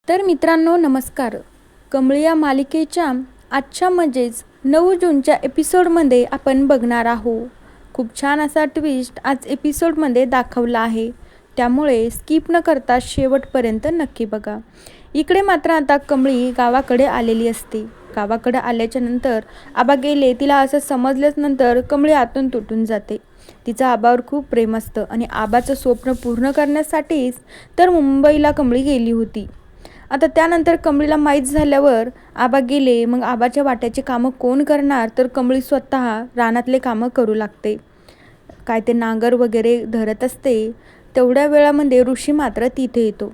तर मित्रांनो नमस्कार. कमळी या मालिकेच्या आजच्या म्हणजेच 9 जूनच्या एपिसोडमध्ये आपण बघणार आहोत. खूप छान असा ट्विस्ट आज एपिसोडमध्ये दाखवला आहे, त्यामुळे स्किप न करता शेवटपर्यंत नक्की बघा. इकडे मात्र आता कमळी गावाकडे आलेली असते. गावाकडे आल्याच्या नंतर आबा गेले तिला असं समजल्याच नंतर कमळी आतून तुटून जाते. तिचं आबावर खूप प्रेम असतं आणि आबाचं स्वप्न पूर्ण करण्यासाठीच तर मुंबईला कमळी गेली होती. आता त्यानंतर कमळीला माहीत झाल्यावर आबा गेले, मग आबाच्या वाट्याची कामं कोण करणार, तर कमळी स्वतः रानातले कामं करू लागते. काय ते नांगर वगैरे धरत असते. तेवढ्या वेळामध्ये ऋषी मात्र तिथे येतो.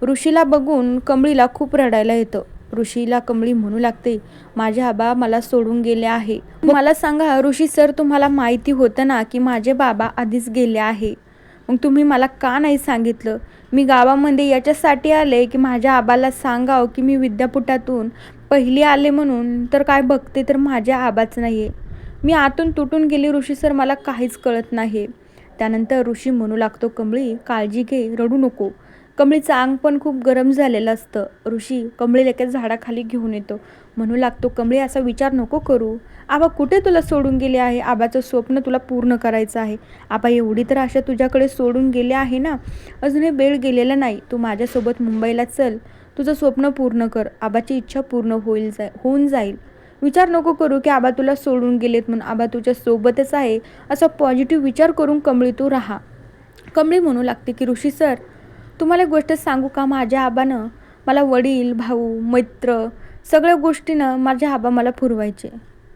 ऋषीला बघून कमळीला खूप रडायला येतं. ऋषीला कमळी म्हणू लागते, माझे आबा मला सोडून गेले आहे. मला सांगा ऋषी सर, तुम्हाला माहिती होतं ना की माझे बाबा आधीच गेले आहे, मग तुम्ही मला का नाही सांगितलं? मी गावामध्ये याच्यासाठी आले की माझ्या आबाला सांगाव की मी विद्यापीठातून पहिली आले म्हणून, तर काय बघते तर माझ्या आबाच नाही आहे. मी आतून तुटून गेली ऋषी सर, मला काहीच कळत नाही. त्यानंतर ऋषी म्हणू लागतो, कमळी काळजी घे, रडू नको. कमळीचं अंग पण खूप गरम झालेलं असतं. ऋषी कमळीला एका झाडाखाली घेऊन येतो. म्हणू लागतो, कमळी असा विचार नको करू. आबा कुठे तुला सोडून गेले आहे? आबाचं स्वप्न तुला पूर्ण करायचं आहे. आबा एवढी तर आशा तुझ्याकडे सोडून गेले आहे ना, अजूनही वेळ गेलेला नाही. तू माझ्यासोबत मुंबईला चल, तुझं स्वप्न पूर्ण कर. आबाची इच्छा पूर्ण होऊन जाईल. विचार नको करू की आबा तुला सोडून गेलेत म्हणून. आबा तुझ्या सोबतच आहे, असा पॉझिटिव्ह विचार करून कमळी तू राहा. कमळी म्हणू लागते की ऋषी सर, तुम्हाला एक गोष्ट सांगू का? माझ्या आबानं मला वडील, भाऊ, मित्र सगळ्या गोष्टीनं माझ्या आबा मला पुरवायचे.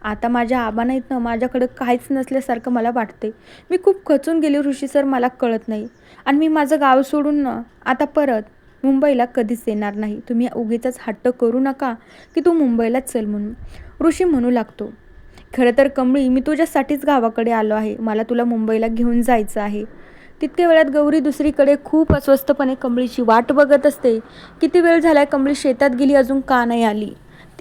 आता माझ्या आबा नाहीत ना, माझ्याकडं काहीच नसल्यासारखं मला वाटते. मी खूप खचून गेले ऋषी सर, मला कळत नाही. आणि मी माझं गाव सोडून ना आता परत मुंबईला कधीच येणार नाही. तुम्ही उगीचच हट्ट करू नका की तू मुंबईलाच चल म्हणून. ऋषी म्हणू लागतो, खरं तर कमळी मी तुझ्यासाठीच गावाकडे आलो आहे. मला तुला मुंबईला घेऊन जायचं आहे. तितक्या वेळात गौरी दुसरीकडे खूप अस्वस्थपणे कमळीची वाट बघत असते. किती वेळ झालाय कमळी शेतात गेली, अजून का नाही आली?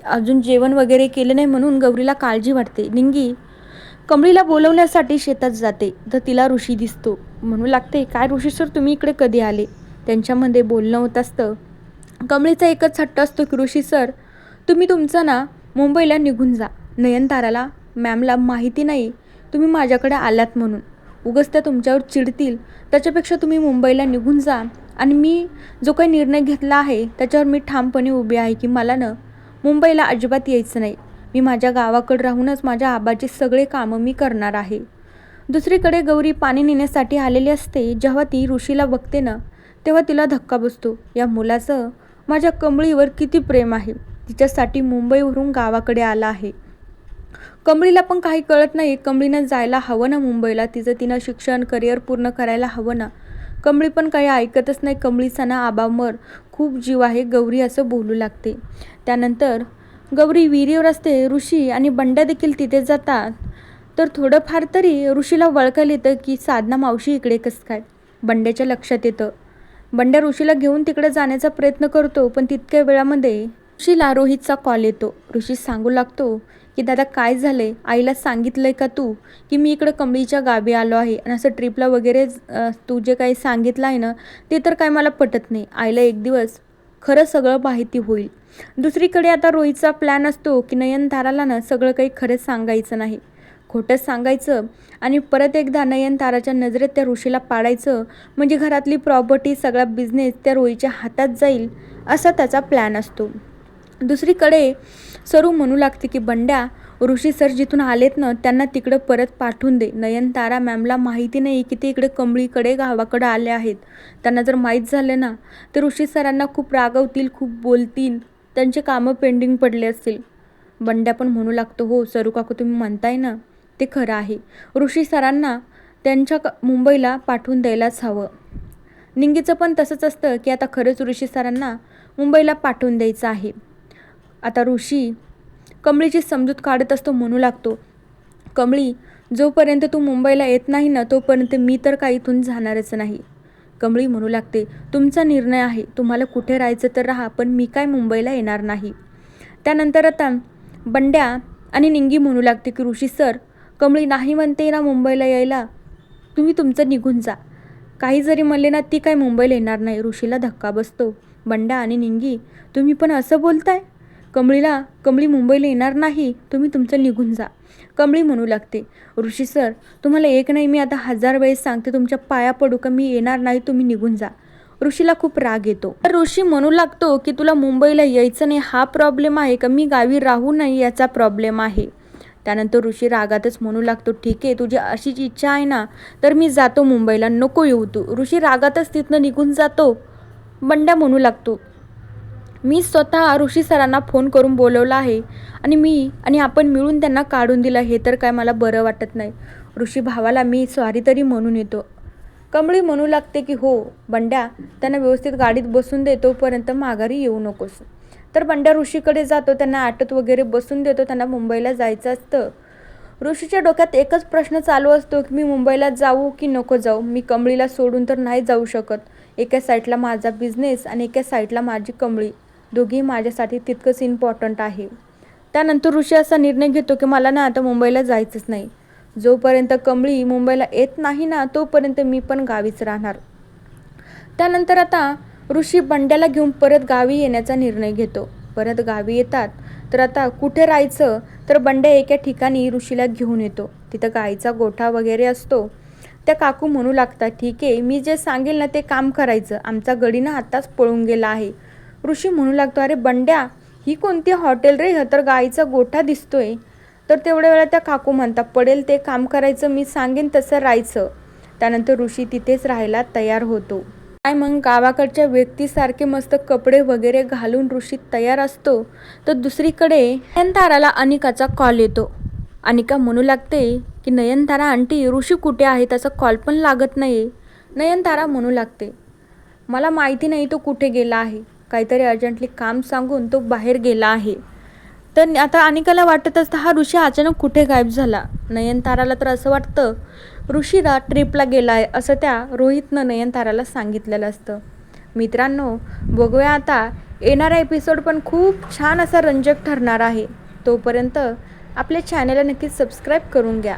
अजून जेवण वगैरे केलं नाही म्हणून गौरीला काळजी वाटते. निंगी कमळीला बोलवण्यासाठी शेतात जाते, तर तिला ऋषी दिसतो. म्हणू लागते, काय ऋषी सर तुम्ही इकडे कधी आले? त्यांच्यामध्ये बोलणं होत असतं. कमळीचा एकच हट्ट असतो की ऋषी सर तुम्ही तुमचं ना मुंबईला निघून जा. नयनताराला मॅमला माहिती नाही तुम्ही माझ्याकडे आलात म्हणून. उगाच त्या तुमच्यावर चिडतील, त्याच्यापेक्षा तुम्ही मुंबईला निघून जा. आणि मी जो काही निर्णय घेतला आहे त्याच्यावर मी ठामपणे उभी आहे की मला ना मुंबईला अजिबात यायचं नाही. मी माझ्या गावाकडे राहूनच माझ्या आबाची सगळे कामं मी करणार आहे. दुसरीकडे गौरी पाणी नेण्यासाठी आलेली असते. जेव्हा ती ऋषीला बघते ना, तेव्हा तिला धक्का बसतो. या मुलाचं माझ्या कमळीवर किती प्रेम आहे, तिच्यासाठी मुंबईवरून गावाकडे आला आहे. कमळीला पण काही कळत नाही. कमळीनं जायला हवं ना मुंबईला, तिनं शिक्षण करिअर पूर्ण करायला हवं ना. कमळी पण काही ऐकतच नाही. कमळीचा ना आबांवर खूप जीव आहे. गौरी असं बोलू लागते. त्यानंतर गौरी विहिरीवर असते. ऋषी आणि बंड्या देखील तिथे जातात. तर थोडंफार तरी ऋषीला वळखायला येतं की साधना मावशी इकडे कसं काय. बंड्याच्या लक्षात येतं. बंड्या ऋषीला घेऊन तिकडे जाण्याचा प्रयत्न करतो, पण तितक्या वेळामध्ये ऋषीला रोहितचा कॉल येतो. ऋषी सांगू लागतो की दादा काय झालंय, आईला सांगितलंय का तू की मी इकडं कमळीच्या गावी आलो आहे, आणि असं ट्रिपला वगैरे तू जे काही सांगितलं आहे ना ते तर काय मला पटत नाही. आईला एक दिवस खरं सगळं माहिती होईल. दुसरीकडे आता रोहितचा प्लॅन असतो की नयनताराला ना सगळं काही खरं सांगायचं नाही, खोटंच सांगायचं आणि परत एकदा नयनताराच्या नजरेत त्या ऋषीला पाडायचं, म्हणजे घरातली प्रॉपर्टी सगळा बिझनेस त्या रोहीच्या हातात जाईल, असा त्याचा प्लॅन असतो. दुसरीकडे सरू म्हणू लागते की बंड्या, ऋषी सर जिथून आलेत ना त्यांना तिकडं परत पाठवून दे. नयनतारा मॅमला माहिती नाही की ते इकडे कमळीकडे गावाकडे आले आहेत. त्यांना जर माहीत झालं ना तर ऋषी सरांना खूप रागवतील, खूप बोलतील, त्यांचे कामं पेंडिंग पडले असतील. बंड्या पण म्हणू लागतो, हो सरू काकू तुम्ही म्हणताय ना ते खरं आहे. ऋषी सरांना त्यांच्या मुंबईला पाठवून द्यायलाच हवं. निंगीचं पण तसंच असतं की आता खरंच ऋषी सरांना मुंबईला पाठवून द्यायचं आहे. आता ऋषी कमळीची समजूत काढत असतो. म्हणू लागतो, कमळी जोपर्यंत तू मुंबईला येत नाही ना तोपर्यंत मी तर काही इथून जाणारच नाही. कमळी म्हणू लागते, तुमचा निर्णय आहे, तुम्हाला कुठे राहायचं तर राहा, पण मी काय मुंबईला येणार नाही. त्यानंतर आता बंड्या आणि निंगी म्हणू लागते की ऋषी सर कमळी नाही म्हणते ना मुंबईला यायला, तुम्ही तुमचं निघून जा. काही जरी म्हणले ना ती काय मुंबईला येणार नाही. ऋषीला धक्का बसतो. बंड्या आणि निंगी, तुम्ही पण असं बोलताय? कमळी मुंबईला येणार नाही, तुम्ही तुमचं निघून जा. कमळी म्हणू लागते, ऋषी सर, तुम्हाला एक नाही मी आता 1000 वेळेस सांगते, तुमच्या पाया पडू का मी येणार नाही, तुम्ही निघून जा. ऋषीला खूप राग येतो. तर ऋषी म्हणू लागतो की तुला मुंबईला यायचं नाही हा प्रॉब्लेम आहे का मी गावी राहू नाही याचा प्रॉब्लेम आहे. त्यानंतर ऋषी रागातच म्हणू लागतो, ठीक आहे तुझी अशीच इच्छा आहे ना, तर मी जातो मुंबईला, नको येऊ तू. ऋषी रागातच तिथनं निघून जातो. बंड्या म्हणू लागतो, मी स्वतः ऋषी सरांना फोन करून बोलवलं आहे आणि आपण मिळून त्यांना काढून दिलं, हे तर काय मला बरं वाटत नाही. ऋषी भावाला मी सॉरी तरी म्हणून येतो. कमळी म्हणू लागते की हो बंड्या, त्यांना व्यवस्थित गाडीत बसून दे, तोपर्यंत माघारी येऊ नकोस. तर बंड्या ऋषीकडे जातो, त्यांना ऑटोत वगैरे बसून देतो, त्यांना मुंबईला जायचं असतं. ऋषीच्या डोक्यात एकच प्रश्न चालू असतो की मी मुंबईला जाऊ की नको जाऊ, मी कमळीला सोडून तर नाही जाऊ शकत. एका साईडला माझा बिझनेस आणि एका साईडला माझी कमळी, दोघी माझ्यासाठी तितकंच इम्पॉर्टंट आहे. त्यानंतर ऋषी असा निर्णय घेतो की मला ना आता मुंबईला जायचंच नाही. जोपर्यंत कमळी मुंबईला येत नाही ना, तोपर्यंत मी पण गावीच राहणार. त्यानंतर आता ऋषी बंड्याला घेऊन परत गावी येण्याचा निर्णय घेतो. परत गावी येतात तर आता कुठे राहायचं, तर बंड्या एका ठिकाणी ऋषीला घेऊन येतो. तिथं गाईचा गोठा वगैरे असतो. त्या काकू म्हणू लागतात, ठीक आहे मी जे सांगेल ना ते काम करायचं, आमचा गडी ना आत्ताच पळून गेला आहे. ऋषी म्हणू लागतो, अरे बंड्या, ही कोणती हॉटेल रे, हा तर गाईचा गोठा दिसतोय. तर तेवढ्या वेळा त्या काकू म्हणतात, पडेल ते काम करायचं, मी सांगेन तसं राहायचं. त्यानंतर ऋषी तिथेच राहायला तयार होतो. काय मग गावाकडच्या व्यक्तीसारखे मस्त कपडे वगैरे घालून ऋषी तयार असतो. तर दुसरीकडे नयनताराला अनिकाचा कॉल येतो. अनिका म्हणू लागते की नयनतारा आंटी, ऋषी कुठे आहे, त्याचा कॉल पण लागत नाही. नयनतारा म्हणू लागते, मला माहिती नाही तो कुठे गेला आहे, काहीतरी अर्जंटली काम सांगून तो बाहेर गेला आहे. तर आता अनिकाला वाटत असतं हा ऋषी अचानक कुठे गायब झाला. नयनताराला तर असं वाटतं ऋषीला ट्रिपला गेला आहे असं त्या रोहितनं नयनताराला सांगितलेलं असतं. मित्रांनो, बघूया आता येणारा एपिसोड पण खूप छान असा रंजक ठरणार आहे. तोपर्यंत आपल्या चॅनलला नक्की सबस्क्राईब करून घ्या.